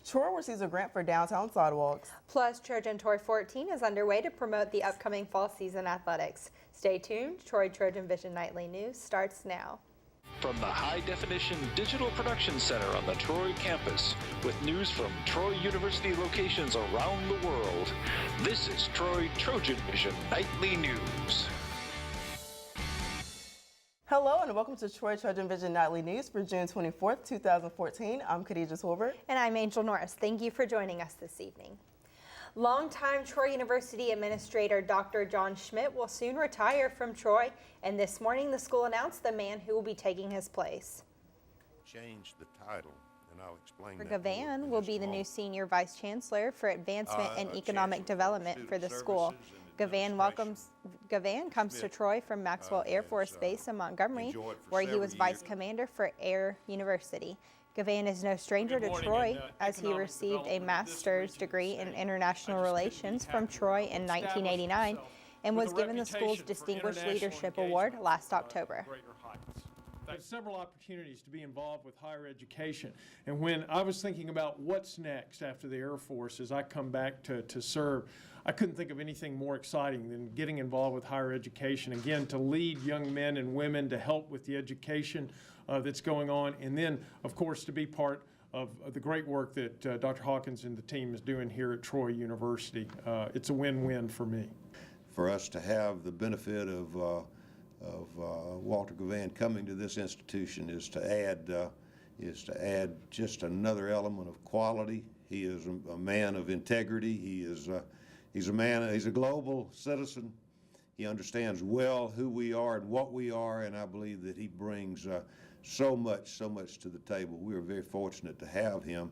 Troy receives a grant for downtown sidewalks. Plus, Trojan Tour 14 is underway to promote the upcoming fall season athletics. Stay tuned. TrojanVision Nightly News starts now. From the high-definition digital production center on the Troy campus, with news from Troy University locations around the world, this is TrojanVision Nightly News. Hello and welcome to TrojanVision Nightly News for June 24th, 2014. I'm Khadijah Tolbert. And I'm Angel Norris. Thank you for joining us this evening. Longtime Troy University Administrator Dr. John Schmidt will soon retire from Troy, and this morning the school announced the man who will be taking his place. Change the title, and I'll explain that. Gavan will be the new Senior Vice Chancellor for Advancement and Economic Development for the school. Gavan comes to Troy from Maxwell Air Force Base in Montgomery, where he was Vice Commander for Air University. Gavan is no stranger to Troy, as he received a master's degree in international relations from Troy in 1989 and was given the school's Distinguished Leadership Award last October. There's several opportunities to be involved with higher education, and when I was thinking about what's next after the Air Force as I come back to serve, I couldn't think of anything more exciting than getting involved with higher education, again, to lead young men and women, to help with the education that's going on, and then, of course, to be part of the great work that Dr. Hawkins and the team is doing here at Troy University. It's a win-win for me. For us to have the benefit of Walter Gavan coming to this institution is to add just another element of quality. He is a man of integrity. He's a global citizen. He understands well who we are and what we are, and I believe that he brings so much to the table. We are very fortunate to have him.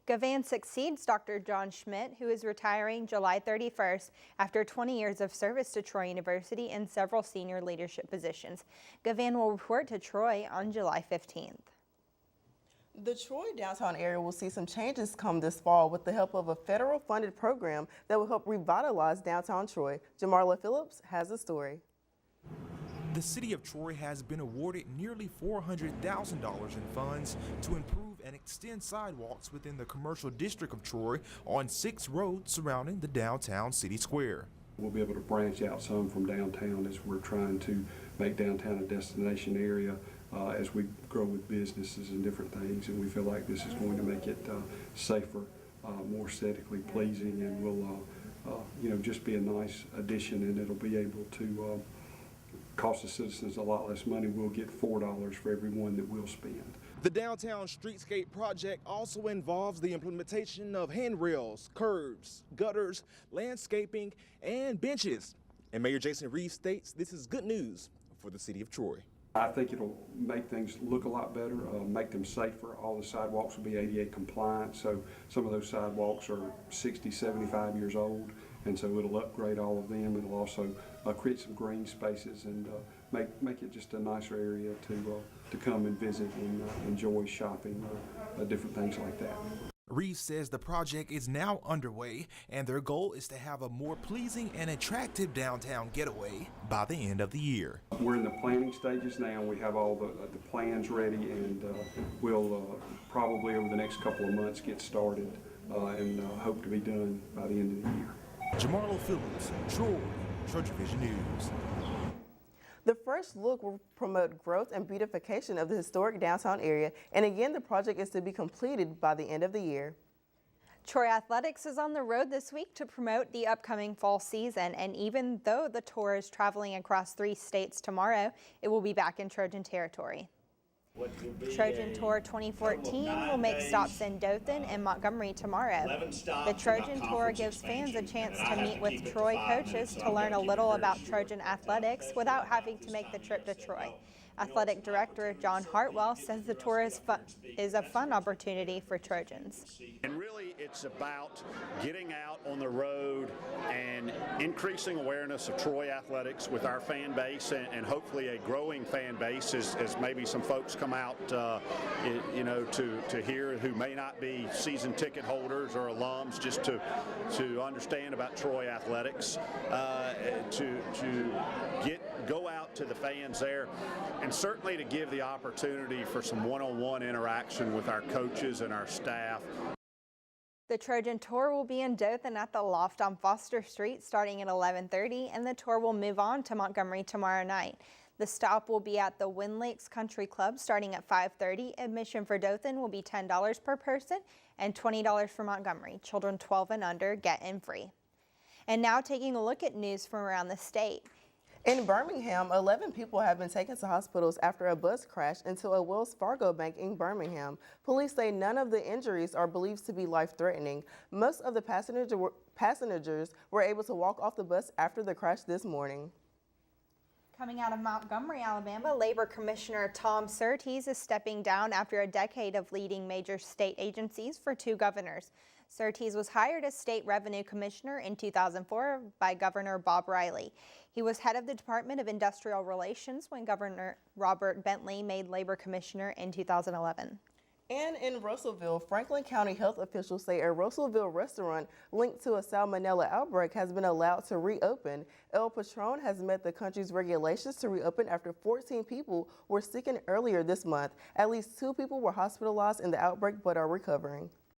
Gavan succeeds Dr. John Schmidt, who is retiring July 31st after 20 years of service to Troy University in several senior leadership positions. Gavan will report to Troy on July 15th. The Troy downtown area will see some changes come this fall with the help of a federal funded program that will help revitalize downtown Troy. Jamarla Phillips has the story. The city of Troy has been awarded nearly $400,000 in funds to improve and extend sidewalks within the commercial district of Troy on 6 roads surrounding the downtown city square. We'll be able to branch out some from downtown as we're trying to make downtown a destination area as we grow with businesses and different things, and we feel like this is going to make it safer, more aesthetically pleasing, and will just be a nice addition, and it'll be able to cost the citizens a lot less money. We'll get $4 for every one that we'll spend. The Downtown Streetscape project also involves the implementation of handrails, curbs, gutters, landscaping, and benches. And Mayor Jason Reeves states this is good news for the city of Troy. I think it'll make things look a lot better, make them safer. All the sidewalks will be ADA compliant, so some of those sidewalks are 60, 75 years old, and so it'll upgrade all of them. It'll also create some green spaces and make it just a nicer area to come and visit and enjoy shopping, different things like that. Reeves says the project is now underway, and their goal is to have a more pleasing and attractive downtown getaway by the end of the year. We're in the planning stages now. We have all the plans ready, and we'll probably over the next couple of months get started and hope to be done by the end of the year. Jamarlo Phillips, Troy, TrojanVision News. The first look will promote growth and beautification of the historic downtown area, and again, the project is to be completed by the end of the year. Troy Athletics is on the road this week to promote the upcoming fall season, and even though the tour is traveling across 3 states tomorrow, it will be back in Trojan territory. Trojan Tour 2014 will make stops in Dothan and Montgomery tomorrow. The Trojan Tour gives fans a chance to meet with Troy coaches to learn a little about Trojan athletics without having to make the trip to Troy. Athletic Director John Hartwell says the tour is a fun opportunity for Trojans. And really it's about getting out on the road and increasing awareness of Troy athletics with our fan base and hopefully a growing fan base as maybe some folks come out to hear who may not be season ticket holders or alums, just to understand about Troy athletics, to go out to the fans there and certainly to give the opportunity for some one-on-one interaction with our coaches and our staff. The Trojan Tour will be in Dothan at the Loft on Foster Street starting at 11:30, and the tour will move on to Montgomery tomorrow night. The stop will be at the Wind Lakes Country Club starting at 5:30. Admission for Dothan will be $10 per person and $20 for Montgomery. Children 12 and under get in free. And now taking a look at news from around the state. In Birmingham, 11 people have been taken to hospitals after a bus crashed into a Wells Fargo bank in Birmingham. Police say none of the injuries are believed to be life-threatening. Most of the passengers were able to walk off the bus after the crash this morning. Coming out of Montgomery, Alabama, Labor Commissioner Tom Surtees is stepping down after a decade of leading major state agencies for 2 governors. Surtees was hired as State Revenue Commissioner in 2004 by Governor Bob Riley. He was head of the Department of Industrial Relations when Governor Robert Bentley made Labor Commissioner in 2011. And in Russellville, Franklin County health officials say a Russellville restaurant linked to a salmonella outbreak has been allowed to reopen. El Patron has met the country's regulations to reopen after 14 people were sickened earlier this month. At least 2 people were hospitalized in the outbreak but are recovering.